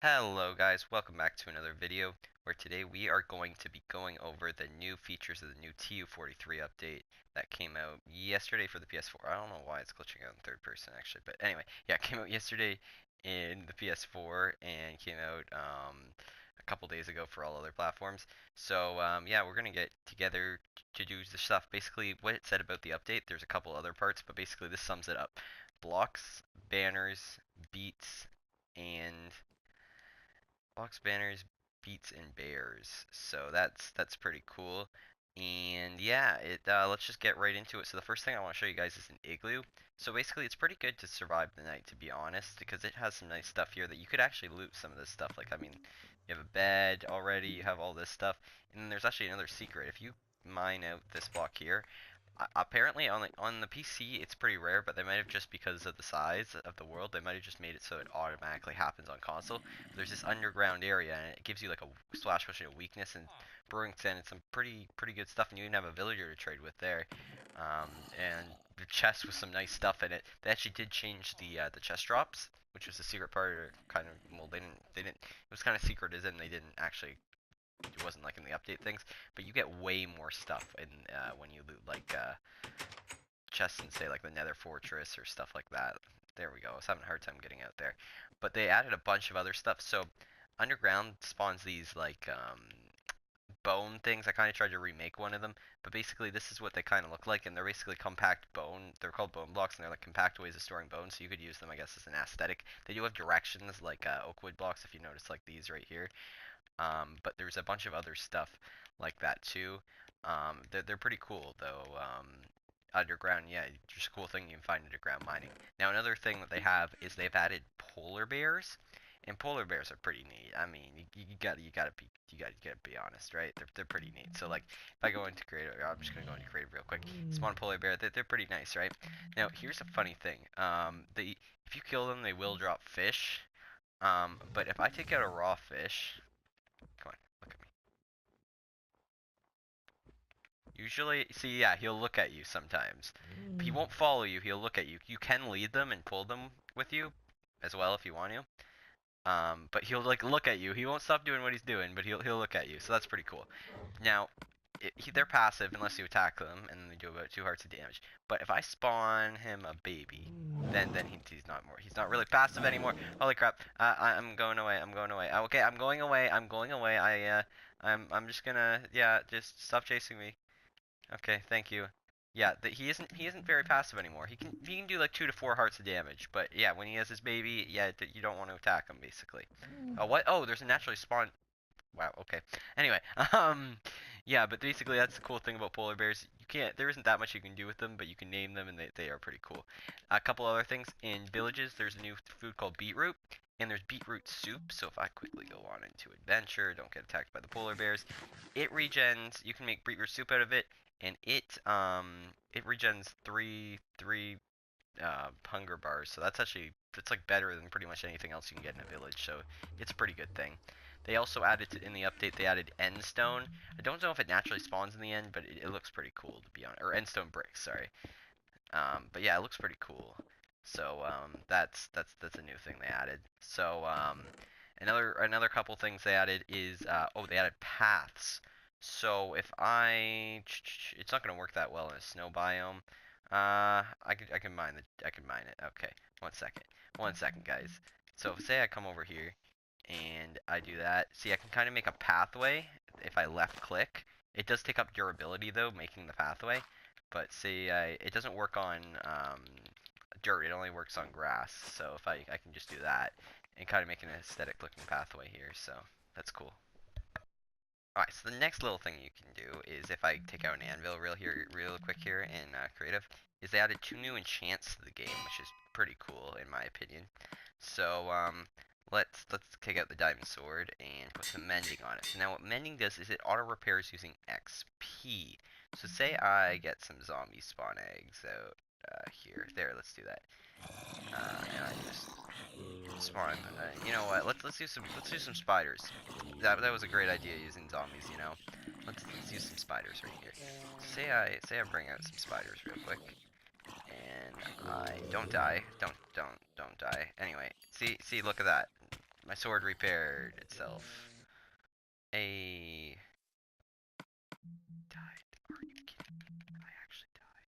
Hello guys, welcome back to another video where today we are going to be going over the new features of the new Tu43 update that came out yesterday for the PS4. I don't know why it's glitching out in third person actually, but anyway, yeah, it came out yesterday in the PS4 and came out a couple days ago for all other platforms. So yeah, we're gonna get together to do the stuff. Basically, what it said about the update, there's a couple other parts, but basically this sums it up. Blocks, banners, beats, and box banners, beats, and bears. So that's pretty cool. And yeah, let's just get right into it. So the first thing I want to show you guys is an igloo. So basically, it's pretty good to survive the night, to be honest, because it has some nice stuff here that you could actually loot some of this stuff. Like, I mean, you have a bed already, you have all this stuff, and then there's actually another secret. If you mine out this block here, apparently on the PC it's pretty rare, but they might have just because of the size of the world, they might have just made it so it automatically happens on console. There's this underground area, and it gives you like a slash pushing a weakness and brewing tin and some pretty good stuff, and you even have a villager to trade with there. And the chest with some nice stuff in it. They actually did change the chest drops, which was the secret part. Or kind of, well, they didn't. It was kind of secret as in they didn't actually, it wasn't like in the update things, but you get way more stuff in when you loot like chests in, say, like the Nether Fortress or stuff like that. There we go. I was having a hard time getting out there, but they added a bunch of other stuff. So underground spawns these like bone things. I kind of tried to remake one of them, but basically this is what they kind of look like, and they're basically compact bone. They're called bone blocks, and they're like compact ways of storing bone. So you could use them, I guess, as an aesthetic. They do have directions like oak wood blocks, if you notice, like these right here. But there's a bunch of other stuff like that too. They're pretty cool though. Underground, yeah, just a cool thing you can find underground mining. Now another thing that they have is they've added polar bears, and polar bears are pretty neat. I mean, you gotta be honest, right? They're pretty neat. So like, if I go into creative, I'm just gonna go into creative real quick. Spawn a polar bear. They're pretty nice, right? Now here's a funny thing. They if you kill them, they will drop fish. But if I take out a raw fish, come on, look at me. Usually, see, yeah, he'll look at you sometimes. He won't follow you, he'll look at you. You can lead them and pull them with you as well if you want to. But he'll like look at you. He won't stop doing what he's doing, but he'll look at you. So that's pretty cool. Now, they're passive unless you attack them, and they do about 2 hearts of damage. But if I spawn him a baby, then he's not really passive anymore. Holy crap! I'm going away. I'm going away. Okay, I'm going away. I'm going away. I'm just gonna, yeah, just stop chasing me. Okay, thank you. Yeah, he isn't very passive anymore. He can do like 2 to 4 hearts of damage, but yeah, when he has his baby, yeah, you don't want to attack him basically. Oh, what? Oh, there's a naturally spawned. Wow. Okay. Anyway, yeah, but basically that's the cool thing about polar bears. There isn't that much you can do with them, but you can name them, and they are pretty cool. A couple other things in villages. There's a new food called beetroot, and there's beetroot soup. So if I quickly go on into adventure, don't get attacked by the polar bears. It regens. You can make beetroot soup out of it, and it regens three hunger bars. So that's like better than pretty much anything else you can get in a village. So it's a pretty good thing. They also added in the update, they added end stone. I don't know if it naturally spawns in the end, but it looks pretty cool to be honest. Or end stone bricks, sorry. But yeah, it looks pretty cool. So that's a new thing they added. So another couple things they added is they added paths. So if it's not gonna work that well in a snow biome. I can mine it. Okay, 1 second, 1 second, guys. So say I come over here and I do that. See, I can kind of make a pathway if I left click. It does take up durability though, making the pathway. But see, it doesn't work on dirt. It only works on grass. So if I can just do that and kind of make an aesthetic looking pathway here. So that's cool. Alright, so the next little thing you can do is if I take out an anvil real quick here in creative, is they added 2 new enchants to the game, which is pretty cool in my opinion. So let's take out the diamond sword and put some mending on it. So now what mending does is it auto repairs using XP. So say I get some zombie spawn eggs out here. There, let's do that. And I just spawn. You know what? Let's do some spiders. That was a great idea using zombies. You know, let's use some spiders right here. Say I bring out some spiders real quick, and I don't die. Don't die. Anyway, see, look at that. My sword repaired itself. A died. Are you kidding me? I actually died.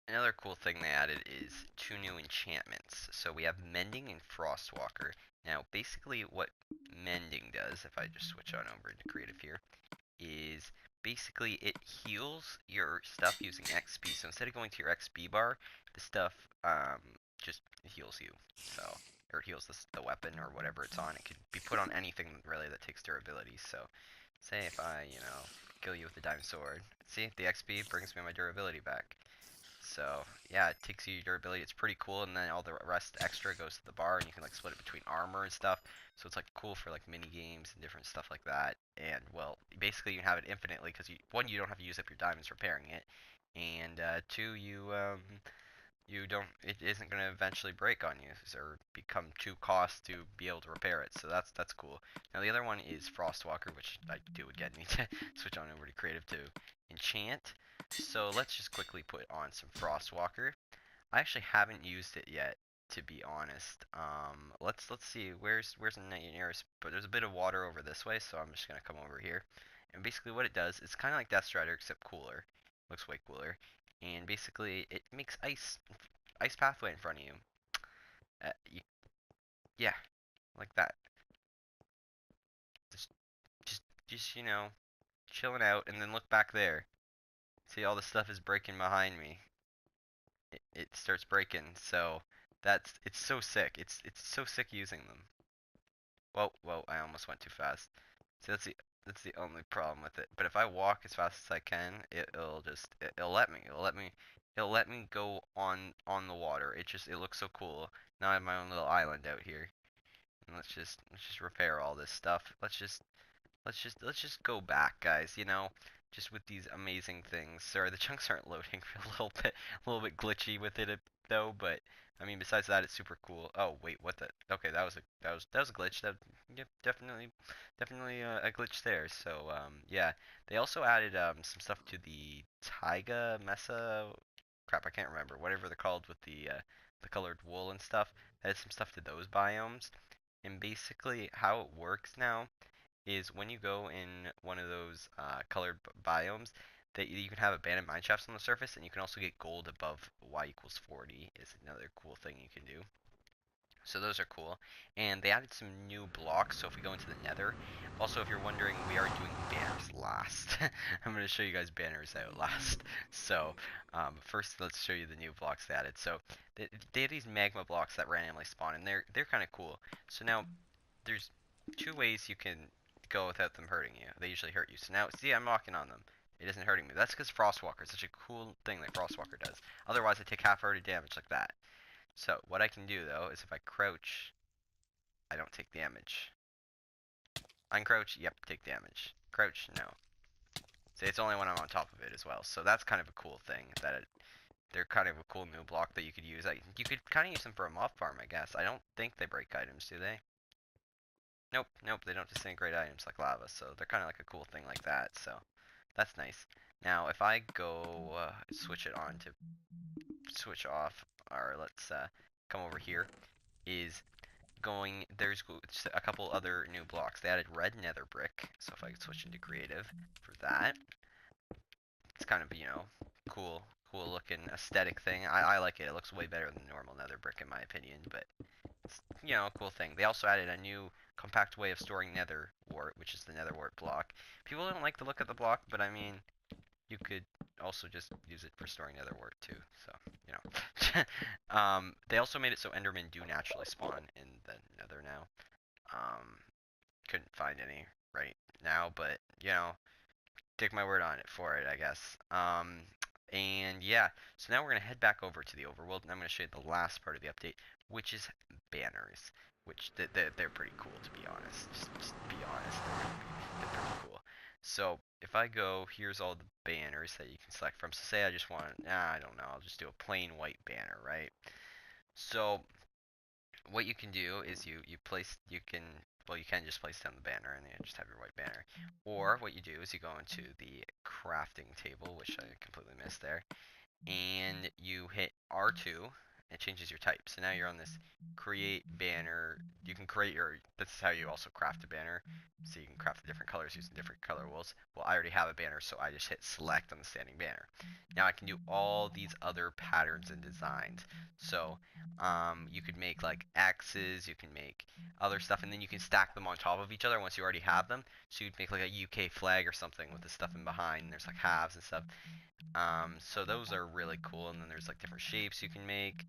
Another cool thing they added is 2 new enchantments. So we have mending and frostwalker. Now, basically what mending does, if I just switch on over into creative here, is basically it heals your stuff using XP. So instead of going to your XP bar, the stuff just heals you. So, or it heals the weapon or whatever it's on. It could be put on anything really that takes durability. So, say if I, kill you with the diamond sword. See, the XP brings me my durability back. So, yeah, it takes you your durability. It's pretty cool, and then all the rest extra goes to the bar, and you can, like, split it between armor and stuff. So it's, like, cool for, like, mini games and different stuff like that. And, well, basically you can have it infinitely, because, one, you don't have to use up your diamonds repairing it. And, two, you don't, it isn't going to eventually break on you, or become too cost to be able to repair it. So that's cool. Now, the other one is Frostwalker, which I do again need to switch on over to creative to enchant. So let's just quickly put on some Frostwalker. I actually haven't used it yet, to be honest. Let's see, where's the nearest, but there's a bit of water over this way, so I'm just gonna come over here. And basically what it does, it's kind of like Death Strider except cooler. Looks way cooler. And basically it makes ice pathway in front of you. You yeah, like that. Just just chilling out, and then look back there. See, all the stuff is breaking behind me. It starts breaking. So it's so sick. It's so sick using them. Whoa, I almost went too fast. See, that's the only problem with it. But if I walk as fast as I can, it'll let me. It'll let me go on the water. It looks so cool. Now I have my own little island out here. And let's just repair all this stuff. Let's just go back, guys, just with these amazing things. Sorry, the chunks aren't loading a little bit glitchy with it though, but I mean besides that it's super cool. Oh, wait, what the okay, that was a glitch. That yep, definitely a glitch there. So, yeah. They also added some stuff to the taiga mesa crap, I can't remember. Whatever they're called with the colored wool and stuff. Added some stuff to those biomes. And basically how it works now is when you go in one of those colored biomes, that you can have abandoned mine shafts on the surface, and you can also get gold above y equals 40 is another cool thing you can do. So those are cool. And they added some new blocks, so if we go into the nether, also if you're wondering, we are doing banners last. I'm going to show you guys banners out last. So first let's show you the new blocks they added. So they have these magma blocks that randomly spawn, and they're kind of cool. So now there's 2 ways you can go without them hurting you. They usually hurt you. So now, see, I'm walking on them. It isn't hurting me. That's because Frostwalker is such a cool thing that Frostwalker does. Otherwise, I take half-hearted damage like that. So, what I can do, though, is if I crouch, I don't take damage. Uncrouch, yep, take damage. Crouch, no. See, it's only when I'm on top of it as well. So that's kind of a cool thing, they're kind of a cool new block that you could use. You could kind of use them for a mob farm, I guess. I don't think they break items, do they? Nope, nope, they don't disintegrate items like lava, so they're kind of like a cool thing like that, so that's nice. Now, if I go switch it on to switch off, or let's come over here, is there's a couple other new blocks. They added red nether brick, so if I could switch into creative for that, it's kind of, cool looking aesthetic thing. I like it. It looks way better than normal nether brick in my opinion, but it's, a cool thing. They also added a new compact way of storing nether wart, which is the nether wart block. People don't like the look of the block, but I mean, you could also just use it for storing nether wart too, so, they also made it so endermen do naturally spawn in the nether now. Couldn't find any right now, but, take my word on it for it, I guess. And yeah, so now we're going to head back over to the overworld, and I'm going to show you the last part of the update, which is banners, which they're pretty cool, to be honest. Just be honest, they're pretty cool. So if I go, here's all the banners that you can select from. So say I just want, I don't know, I'll just do a plain white banner, right? So what you can do is you can just place down the banner and then just have your white banner. Or what you do is you go into the crafting table, which I completely missed there, and you hit R2. It changes your type. So now you're on this create banner. You can create this is how you also craft a banner. So you can craft the different colors using different color wheels. Well, I already have a banner, so I just hit select on the standing banner. Now I can do all these other patterns and designs. So you could make like X's, you can make other stuff, and then you can stack them on top of each other once you already have them. So you'd make like a UK flag or something with the stuff in behind. And there's like halves and stuff. So those are really cool, and then there's like different shapes you can make,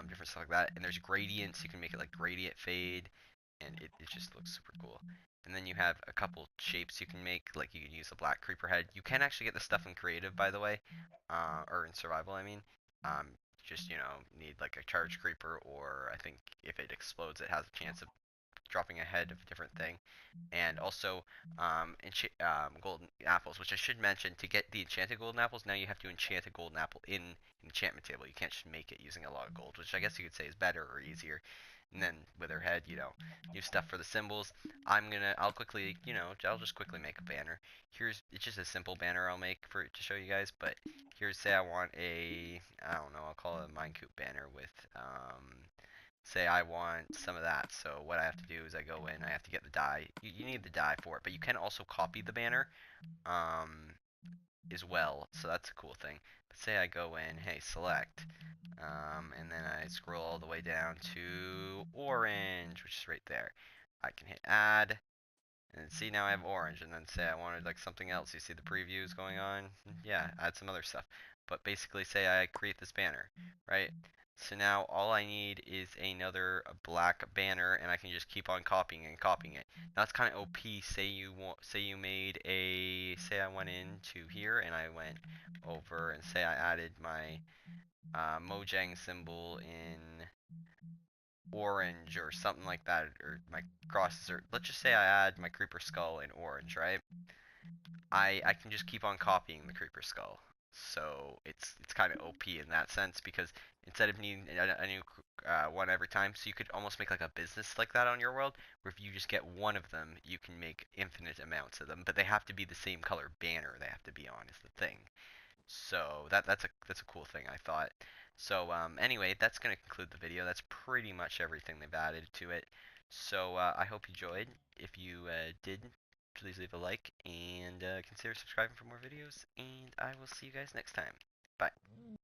different stuff like that, and there's gradients, you can make it like gradient fade, and it just looks super cool. And then you have a couple shapes you can make, like you can use a black creeper head. You can actually get this stuff in creative, by the way, or in survival, I mean. Just, need like a charge creeper, or I think if it explodes, it has a chance of dropping a head of a different thing, and also golden apples, which I should mention. To get the enchanted golden apples, now you have to enchant a golden apple in an enchantment table. You can't just make it using a lot of gold, which I guess you could say is better or easier. And then with her head, new stuff for the symbols. I'll quickly, I'll just quickly make a banner. It's just a simple banner I'll make to show you guys, but here's, say I want I don't know, I'll call it a minecoop banner with, say I want some of that. So what I have to do is I go in, I have to get the dye. You need the dye for it, but you can also copy the banner as well. So that's a cool thing. But say I go in, hey, select, and then I scroll all the way down to orange, which is right there. I can hit add, and see, now I have orange, and then say I wanted like something else. You see the previews going on? Yeah, add some other stuff. But basically say I create this banner, right? So now all I need is another black banner, and I can just keep on copying and copying it. Now that's kind of OP. Say you made say I went into here and I went over and say I added my Mojang symbol in orange or something like that, or my crosses, or let's just say I add my creeper skull in orange, right? I can just keep on copying the creeper skull. So it's kind of OP in that sense, because instead of needing a new one every time, so you could almost make like a business like that on your world, where if you just get one of them, you can make infinite amounts of them, but they have to be the same color banner they have to be on, is the thing. So that's a cool thing, I thought. So anyway, that's gonna conclude the video. That's pretty much everything they've added to it. So I hope you enjoyed. If you did, please leave a like and consider subscribing for more videos. And I will see you guys next time. Bye.